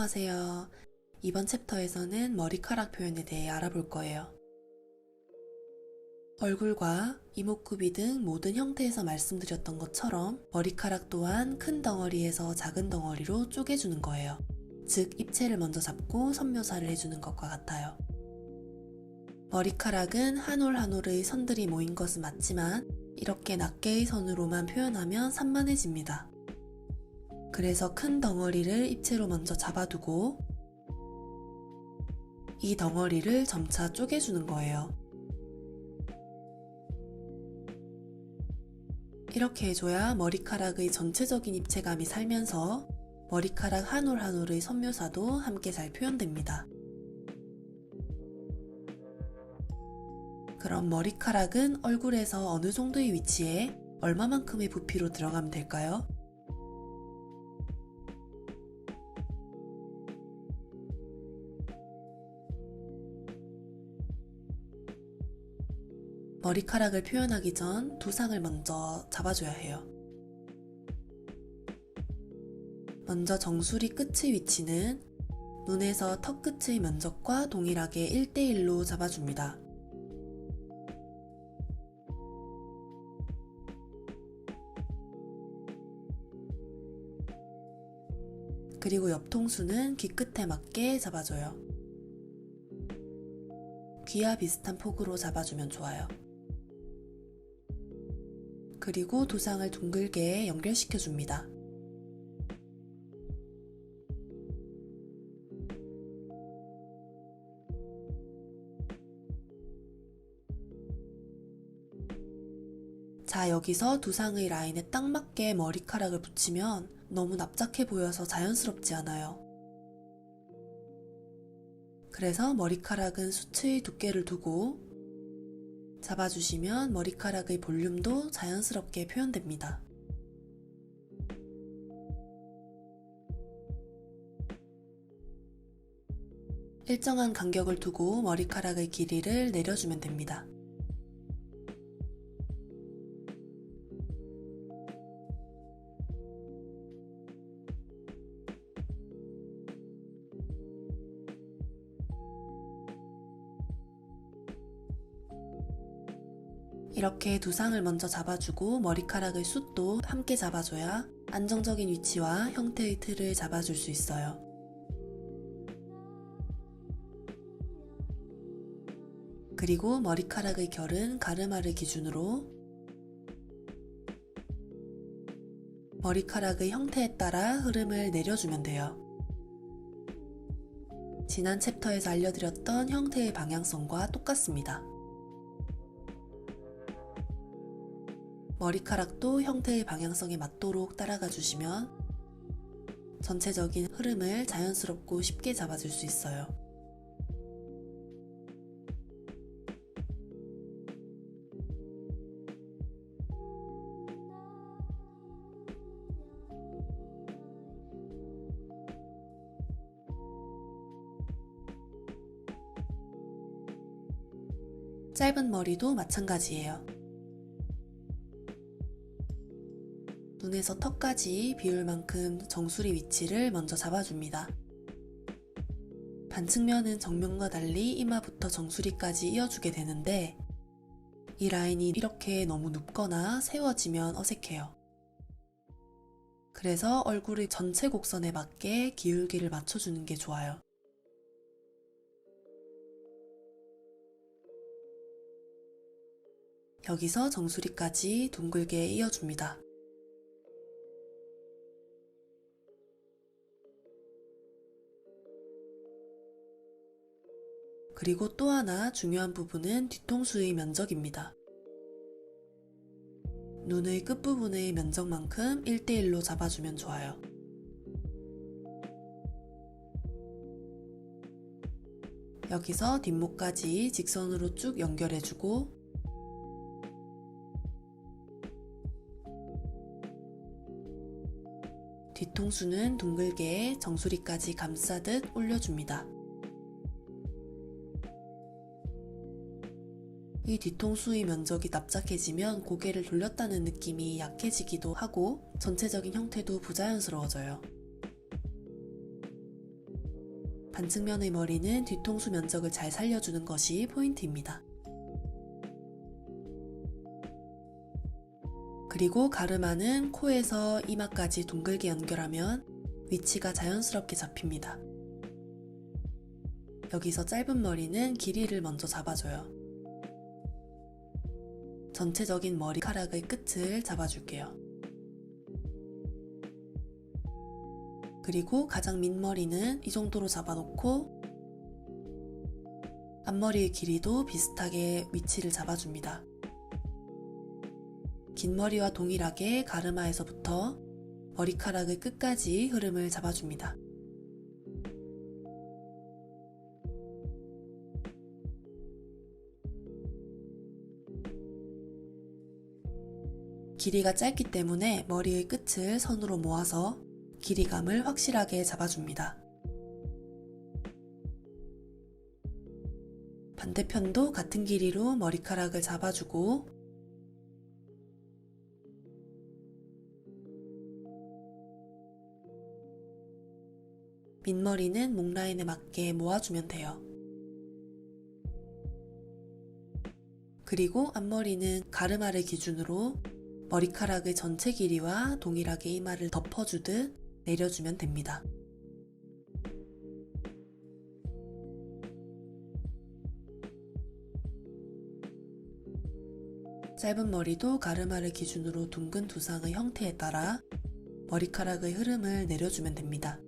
안녕하세요. 이번 챕터에서는 머리카락 표현에 대해 알아볼 거예요. 얼굴과 이목구비 등 모든 형태에서 말씀드렸던 것처럼 머리카락 또한 큰 덩어리에서 작은 덩어리로 쪼개주는 거예요. 즉, 입체를 먼저 잡고 선묘사를 해주는 것과 같아요. 머리카락은 한 올 한 올의 선들이 모인 것은 맞지만 이렇게 낱개의 선으로만 표현하면 산만해집니다. 그래서 큰 덩어리를 입체로 먼저 잡아두고 이 덩어리를 점차 쪼개주는 거예요. 이렇게 해줘야 머리카락의 전체적인 입체감이 살면서 머리카락 한 올 한 올의 선묘사도 함께 잘 표현됩니다. 그럼 머리카락은 얼굴에서 어느 정도의 위치에 얼마만큼의 부피로 들어가면 될까요? 머리카락을 표현하기 전 두상을 먼저 잡아줘야 해요. 먼저 정수리 끝의 위치는 눈에서 턱 끝의 면적과 동일하게 1대1로 잡아줍니다. 그리고 옆통수는 귀 끝에 맞게 잡아줘요. 귀와 비슷한 폭으로 잡아주면 좋아요. 그리고 두상을 둥글게 연결시켜줍니다. 자, 여기서 두상의 라인에 딱 맞게 머리카락을 붙이면 너무 납작해 보여서 자연스럽지 않아요. 그래서 머리카락은 수치의 두께를 두고 잡아주시면 머리카락의 볼륨도 자연스럽게 표현됩니다. 일정한 간격을 두고 머리카락의 길이를 내려주면 됩니다. 이렇게 두상을 먼저 잡아주고 머리카락의 숱도 함께 잡아줘야 안정적인 위치와 형태의 틀을 잡아줄 수 있어요. 그리고 머리카락의 결은 가르마를 기준으로 머리카락의 형태에 따라 흐름을 내려주면 돼요. 지난 챕터에서 알려드렸던 형태의 방향성과 똑같습니다. 머리카락도 형태의 방향성에 맞도록 따라가 주시면 전체적인 흐름을 자연스럽고 쉽게 잡아줄 수 있어요. 짧은 머리도 마찬가지예요. 눈에서 턱까지 비울 만큼 정수리 위치를 먼저 잡아줍니다. 반측면은 정면과 달리 이마부터 정수리까지 이어주게 되는데 이 라인이 이렇게 너무 눕거나 세워지면 어색해요. 그래서 얼굴의 전체 곡선에 맞게 기울기를 맞춰주는 게 좋아요. 여기서 정수리까지 둥글게 이어줍니다. 그리고 또 하나 중요한 부분은 뒤통수의 면적입니다. 눈의 끝부분의 면적만큼 1대1로 잡아주면 좋아요. 여기서 뒷목까지 직선으로 쭉 연결해주고 뒤통수는 둥글게 정수리까지 감싸듯 올려줍니다. 이 뒤통수의 면적이 납작해지면 고개를 돌렸다는 느낌이 약해지기도 하고 전체적인 형태도 부자연스러워져요. 반측면의 머리는 뒤통수 면적을 잘 살려주는 것이 포인트입니다. 그리고 가르마는 코에서 이마까지 둥글게 연결하면 위치가 자연스럽게 잡힙니다. 여기서 짧은 머리는 길이를 먼저 잡아줘요. 전체적인 머리카락의 끝을 잡아줄게요. 그리고 가장 밑머리는 이 정도로 잡아놓고 앞머리의 길이도 비슷하게 위치를 잡아줍니다. 긴 머리와 동일하게 가르마에서부터 머리카락의 끝까지 흐름을 잡아줍니다. 길이가 짧기 때문에 머리의 끝을 선으로 모아서 길이감을 확실하게 잡아줍니다. 반대편도 같은 길이로 머리카락을 잡아주고 밑머리는 목 라인에 맞게 모아주면 돼요. 그리고 앞머리는 가르마를 기준으로 머리카락의 전체 길이와 동일하게 이마를 덮어주듯 내려주면 됩니다. 짧은 머리도 가르마를 기준으로 둥근 두상의 형태에 따라 머리카락의 흐름을 내려주면 됩니다.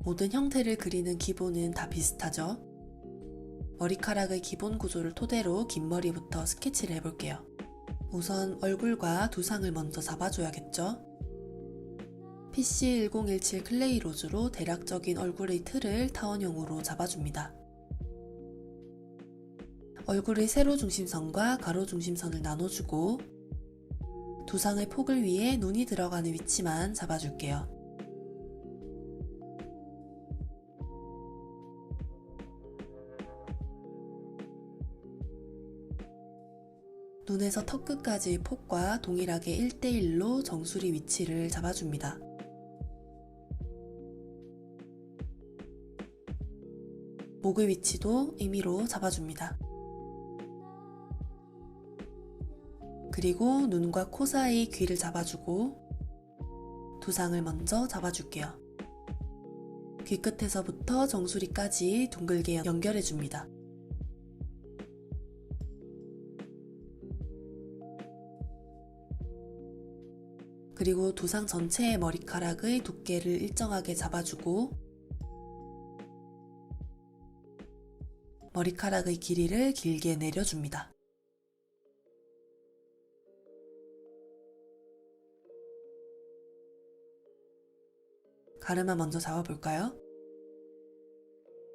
모든 형태를 그리는 기본은 다 비슷하죠? 머리카락의 기본 구조를 토대로 긴 머리부터 스케치를 해볼게요. 우선 얼굴과 두상을 먼저 잡아줘야겠죠? PC1017 클레이 로즈로 대략적인 얼굴의 틀을 타원형으로 잡아줍니다. 얼굴의 세로 중심선과 가로 중심선을 나눠주고 두상의 폭을 위해 눈이 들어가는 위치만 잡아줄게요. 눈에서 턱 끝까지 폭과 동일하게 1대1로 정수리 위치를 잡아줍니다. 목의 위치도 임의로 잡아줍니다. 그리고 눈과 코 사이 귀를 잡아주고 두상을 먼저 잡아줄게요. 귀 끝에서부터 정수리까지 둥글게 연결해줍니다. 그리고 두상 전체의 머리카락의 두께를 일정하게 잡아주고 머리카락의 길이를 길게 내려줍니다. 가르마 먼저 잡아볼까요?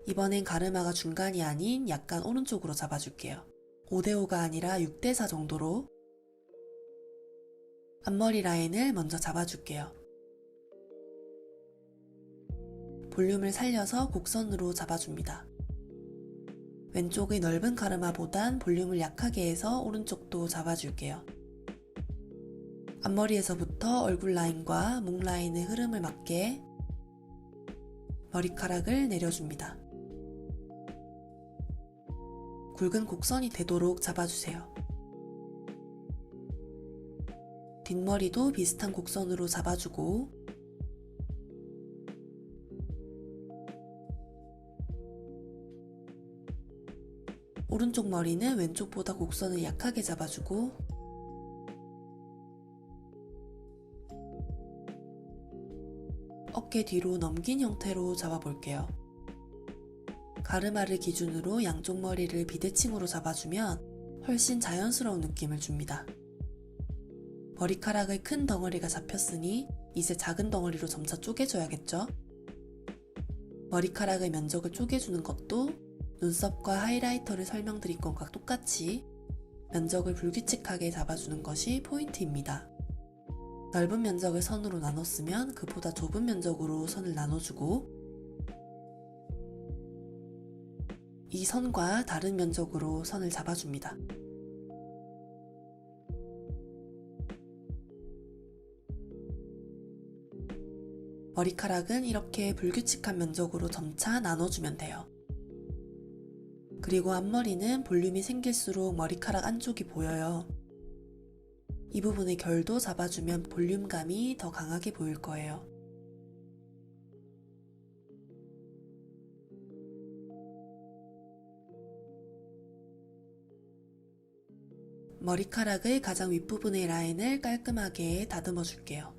이번엔 가르마가 중간이 아닌 약간 오른쪽으로 잡아줄게요. 5대5가 아니라 6대4 정도로 앞머리 라인을 먼저 잡아줄게요. 볼륨을 살려서 곡선으로 잡아줍니다. 왼쪽의 넓은 가르마보단 볼륨을 약하게 해서 오른쪽도 잡아줄게요. 앞머리에서부터 얼굴 라인과 목 라인의 흐름을 맞게 머리카락을 내려줍니다. 굵은 곡선이 되도록 잡아주세요. 뒷머리도 비슷한 곡선으로 잡아주고 오른쪽 머리는 왼쪽보다 곡선을 약하게 잡아주고 어깨 뒤로 넘긴 형태로 잡아볼게요. 가르마를 기준으로 양쪽 머리를 비대칭으로 잡아주면 훨씬 자연스러운 느낌을 줍니다. 머리카락의 큰 덩어리가 잡혔으니 이제 작은 덩어리로 점차 쪼개줘야겠죠? 머리카락의 면적을 쪼개주는 것도 눈썹과 하이라이터를 설명드린 것과 똑같이 면적을 불규칙하게 잡아주는 것이 포인트입니다. 넓은 면적을 선으로 나눴으면 그보다 좁은 면적으로 선을 나눠주고 이 선과 다른 면적으로 선을 잡아줍니다. 머리카락은 이렇게 불규칙한 면적으로 점차 나눠주면 돼요. 그리고 앞머리는 볼륨이 생길수록 머리카락 안쪽이 보여요. 이 부분의 결도 잡아주면 볼륨감이 더 강하게 보일 거예요. 머리카락의 가장 윗부분의 라인을 깔끔하게 다듬어 줄게요.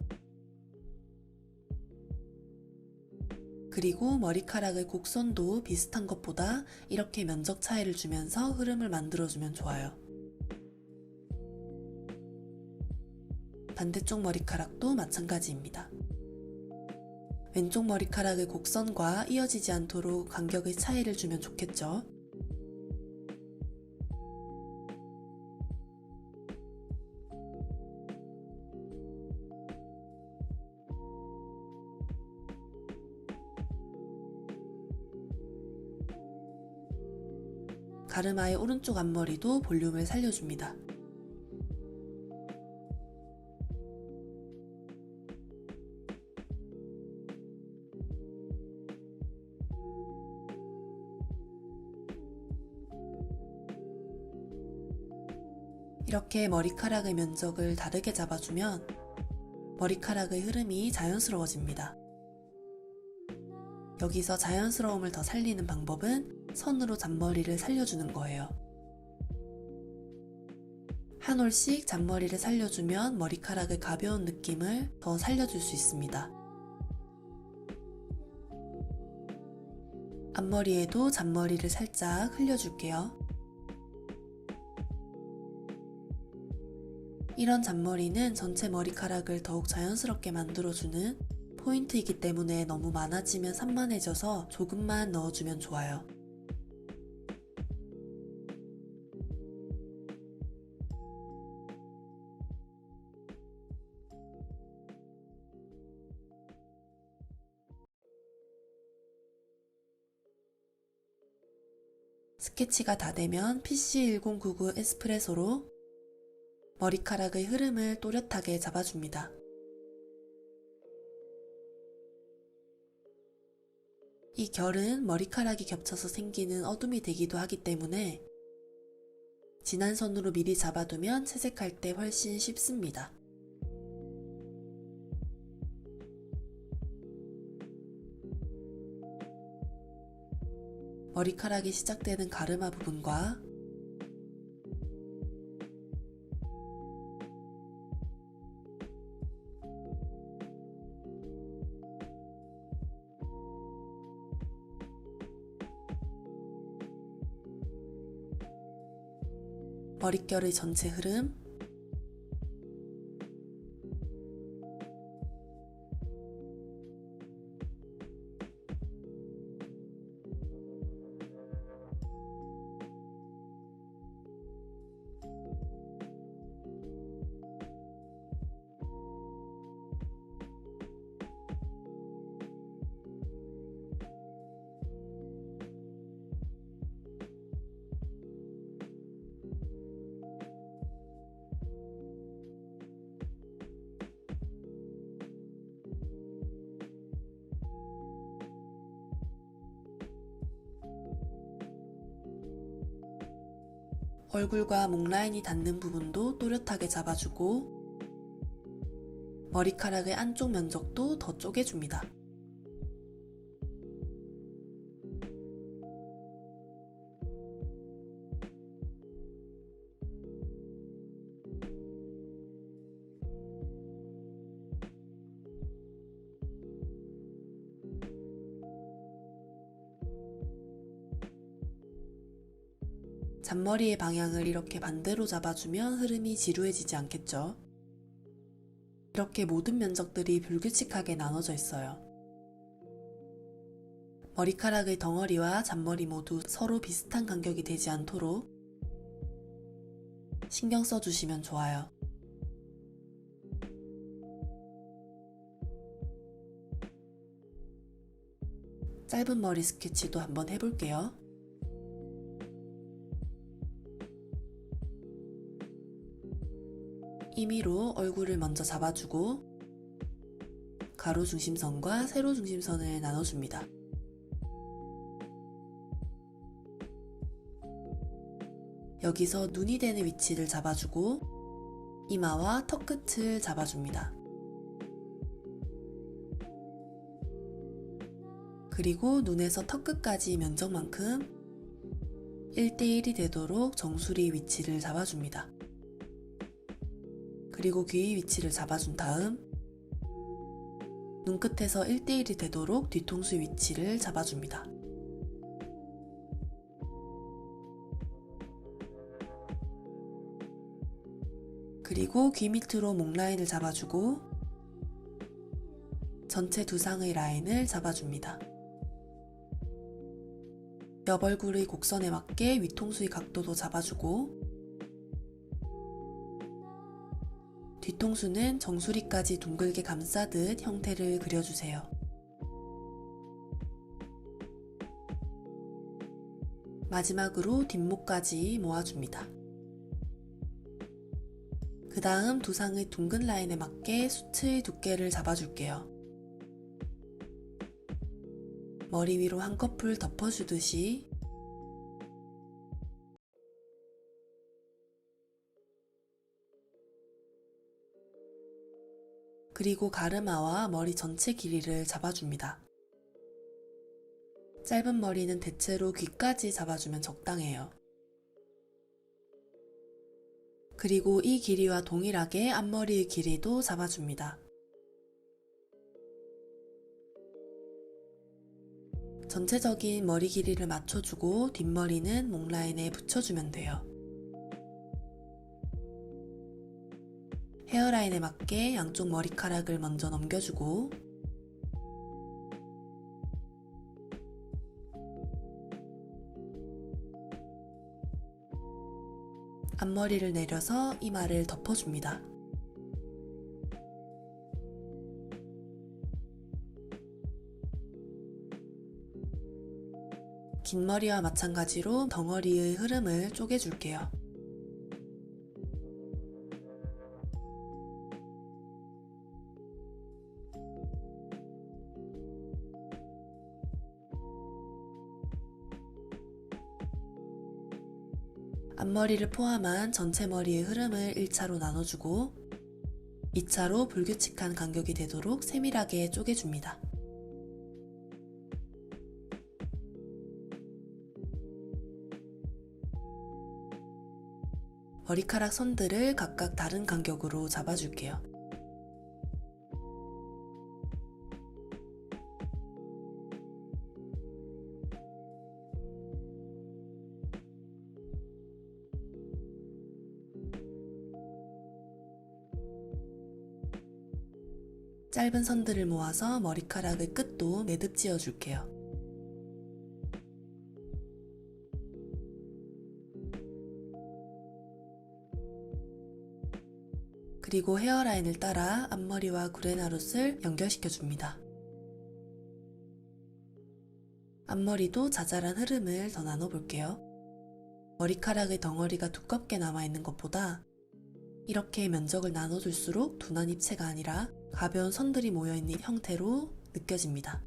그리고 머리카락의 곡선도 비슷한 것보다 이렇게 면적 차이를 주면서 흐름을 만들어주면 좋아요. 반대쪽 머리카락도 마찬가지입니다. 왼쪽 머리카락의 곡선과 이어지지 않도록 간격의 차이를 주면 좋겠죠. 가르마의 오른쪽 앞머리도 볼륨을 살려줍니다. 이렇게 머리카락의 면적을 다르게 잡아주면 머리카락의 흐름이 자연스러워집니다. 여기서 자연스러움을 더 살리는 방법은 선으로 잔머리를 살려주는 거예요. 한 올씩 잔머리를 살려주면 머리카락의 가벼운 느낌을 더 살려줄 수 있습니다. 앞머리에도 잔머리를 살짝 흘려줄게요. 이런 잔머리는 전체 머리카락을 더욱 자연스럽게 만들어주는 포인트이기 때문에 너무 많아지면 산만해져서 조금만 넣어주면 좋아요. 스케치가 다 되면 PC1099 에스프레소로 머리카락의 흐름을 또렷하게 잡아줍니다. 이 결은 머리카락이 겹쳐서 생기는 어둠이 되기도 하기 때문에 진한 선으로 미리 잡아두면 채색할 때 훨씬 쉽습니다. 머리카락이 시작되는 가르마 부분과 머릿결의 전체 흐름, 얼굴과 목 라인이 닿는 부분도 또렷하게 잡아주고 머리카락의 안쪽 면적도 더 쪼개줍니다. 잔머리의 방향을 이렇게 반대로 잡아주면 흐름이 지루해지지 않겠죠? 이렇게 모든 면적들이 불규칙하게 나눠져 있어요. 머리카락의 덩어리와 잔머리 모두 서로 비슷한 간격이 되지 않도록 신경 써주시면 좋아요. 짧은 머리 스케치도 한번 해볼게요. 임의로 얼굴을 먼저 잡아주고 가로 중심선과 세로 중심선을 나눠줍니다. 여기서 눈이 되는 위치를 잡아주고 이마와 턱 끝을 잡아줍니다. 그리고 눈에서 턱 끝까지 면적만큼 1대1이 되도록 정수리 위치를 잡아줍니다. 그리고 귀 위치를 잡아준 다음 눈끝에서 1대1이 되도록 뒤통수 위치를 잡아줍니다. 그리고 귀 밑으로 목 라인을 잡아주고 전체 두상의 라인을 잡아줍니다. 옆 얼굴의 곡선에 맞게 위통수의 각도도 잡아주고 뒤통수는 정수리까지 둥글게 감싸듯 형태를 그려주세요. 마지막으로 뒷목까지 모아줍니다. 그 다음 두상의 둥근 라인에 맞게 수트의 두께를 잡아줄게요. 머리 위로 한꺼풀 덮어주듯이 그리고 가르마와 머리 전체 길이를 잡아줍니다. 짧은 머리는 대체로 귀까지 잡아주면 적당해요. 그리고 이 길이와 동일하게 앞머리의 길이도 잡아줍니다. 전체적인 머리 길이를 맞춰주고 뒷머리는 목 라인에 붙여주면 돼요. 헤어라인에 맞게 양쪽 머리카락을 먼저 넘겨주고 앞머리를 내려서 이마를 덮어줍니다. 긴 머리와 마찬가지로 덩어리의 흐름을 쪼개줄게요. 앞머리를 포함한 전체 머리의 흐름을 1차로 나눠주고 2차로 불규칙한 간격이 되도록 세밀하게 쪼개줍니다. 머리카락 선들을 각각 다른 간격으로 잡아줄게요. 짧은 선들을 모아서 머리카락의 끝도 매듭 지어줄게요. 그리고 헤어라인을 따라 앞머리와 구레나룻을 연결시켜줍니다. 앞머리도 자잘한 흐름을 더 나눠볼게요. 머리카락의 덩어리가 두껍게 남아있는 것보다 이렇게 면적을 나눠줄수록 둔한 입체가 아니라 가벼운 선들이 모여있는 형태로 느껴집니다.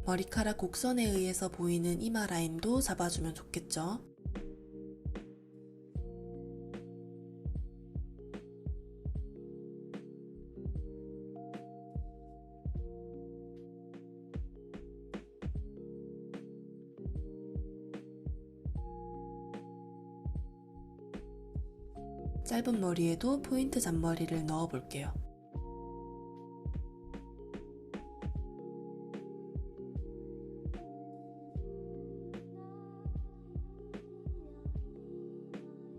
머리카락 곡선에 의해서 보이는 이마 라인도 잡아주면 좋겠죠? 짧은 머리에도 포인트 잔머리를 넣어 볼게요.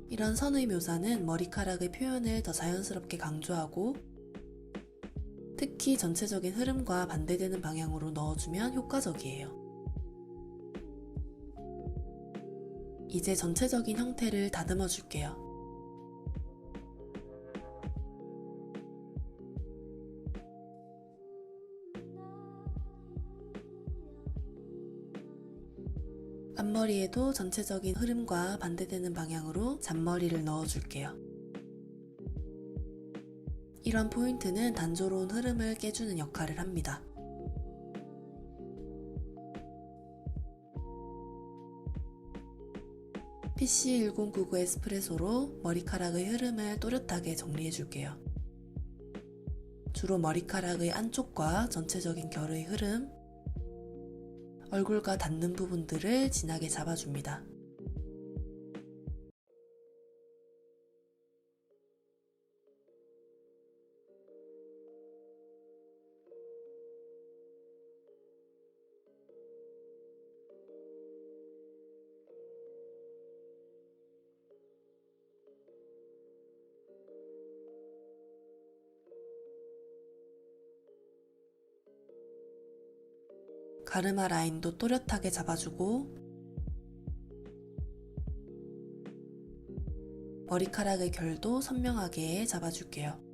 이런 선의 묘사는 머리카락의 표현을 더 자연스럽게 강조하고 특히 전체적인 흐름과 반대되는 방향으로 넣어주면 효과적이에요. 이제 전체적인 형태를 다듬어 줄게요. 앞머리에도 전체적인 흐름과 반대되는 방향으로 잔머리를 넣어줄게요. 이런 포인트는 단조로운 흐름을 깨주는 역할을 합니다. PC1099 에스프레소로 머리카락의 흐름을 또렷하게 정리해 줄게요. 주로 머리카락의 안쪽과 전체적인 결의 흐름, 얼굴과 닿는 부분들을 진하게 잡아줍니다. 가르마 라인도 또렷하게 잡아주고 머리카락의 결도 선명하게 잡아줄게요.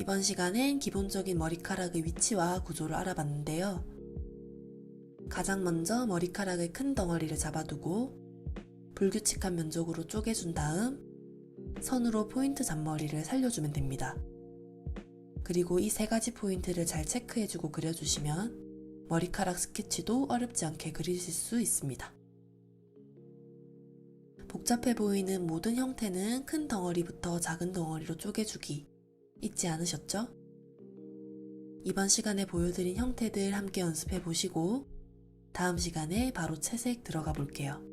이번 시간엔 기본적인 머리카락의 위치와 구조를 알아봤는데요. 가장 먼저 머리카락의 큰 덩어리를 잡아두고 불규칙한 면적으로 쪼개준 다음 선으로 포인트 잔머리를 살려주면 됩니다. 그리고 이 세 가지 포인트를 잘 체크해주고 그려주시면 머리카락 스케치도 어렵지 않게 그리실 수 있습니다. 복잡해 보이는 모든 형태는 큰 덩어리부터 작은 덩어리로 쪼개주기 잊지 않으셨죠? 이번 시간에 보여드린 형태들 함께 연습해 보시고 다음 시간에 바로 채색 들어가 볼게요.